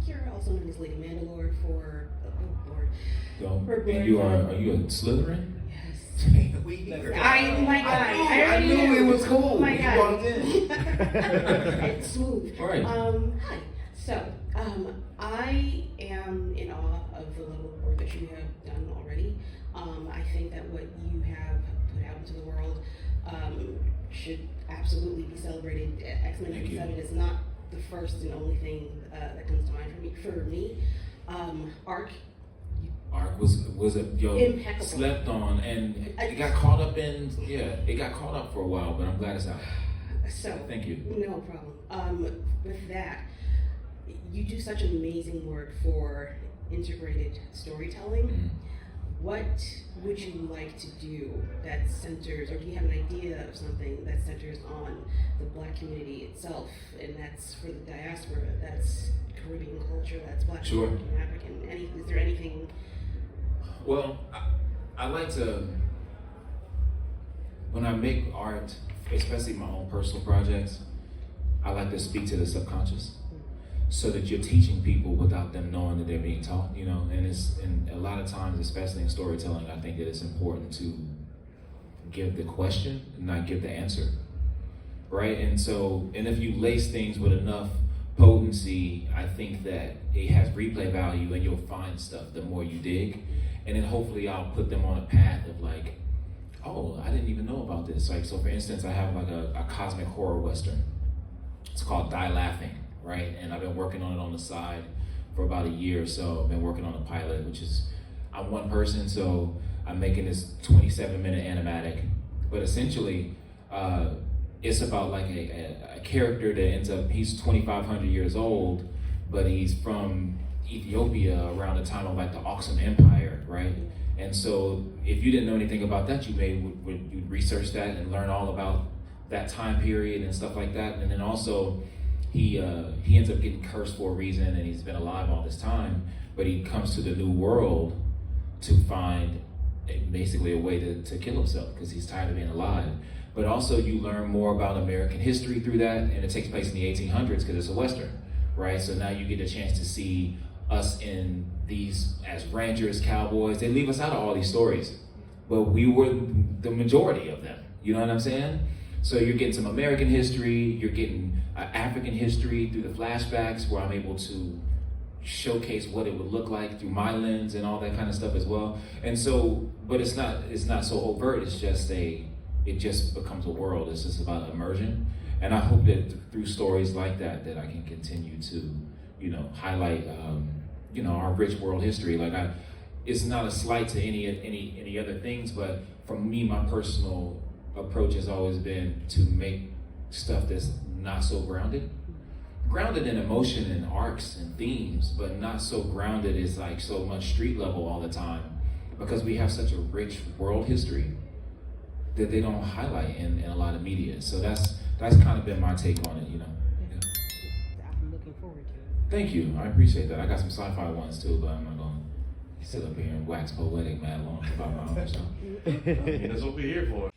Kira, also known as Lady Mandalore, for And you are you a Slytherin? Yes. My God. I knew it was cool. Oh my God. You brought it in. It's smooth. All right. Hi. So, I am in awe of the level of work that you have done already. I think that what you have put out into the world should absolutely be celebrated. X-Men Thank you. 97 is not the first and only thing that comes to mind for me. Arc was a impeccable. Slept on, and it got caught up in it got caught up for a while, but I'm glad it's out. So thank you. No problem. With that, you do such amazing work for integrated storytelling. Mm-hmm. What would you like to do that centers, or do you have an idea of something that centers on the Black community itself, and that's for the diaspora, that's Caribbean culture, that's Black Sure. American, African, is there anything? Well, I like to, when I make art, especially my own personal projects, I like to speak to the subconscious, so that you're teaching people without them knowing that they're being taught, and a lot of times, especially in storytelling, I think that it's important to give the question and not give the answer, right? And if you lace things with enough potency, I think that it has replay value, and you'll find stuff the more you dig, and then hopefully I'll put them on a path of like, oh, I didn't even know about this. Like, so for instance, I have like a cosmic horror Western. It's called Die Laughing. Right, and I've been working on it on the side for about a year or so. I've been working on a pilot, which is, I'm one person, so I'm making this 27-minute animatic. But essentially, it's about like a character that ends up, he's 2,500 years old, but he's from Ethiopia around the time of like the Aksum Empire, right? And so if you didn't know anything about that, you'd research that and learn all about that time period and stuff like that. And then also, he ends up getting cursed for a reason, and he's been alive all this time, but he comes to the new world to find basically a way to kill himself because he's tired of being alive. But also you learn more about American history through that, and it takes place in the 1800s because it's a Western, right? So now you get a chance to see us in these as ranchers, cowboys. They leave us out of all these stories, but we were the majority of them. You know what I'm saying? So you're getting some American history, you're getting African history through the flashbacks where I'm able to showcase what it would look like through my lens and all that kind of stuff as well. And so, but it's not so overt, it just becomes a world. It's just about immersion. And I hope that through stories like that I can continue to, highlight, our rich world history. It's not a slight to any other things, but for me, my personal approach has always been to make stuff that's not so grounded in emotion and arcs and themes, but not so grounded as like so much street level all the time, because we have such a rich world history that they don't highlight in a lot of media. So that's kind of been my take on it, Yeah. I'm looking forward to it. Thank you, I appreciate that. I got some sci-fi ones too, but I'm not gonna sit up here and wax poetic mad long about my own stuff. That's what we're here for.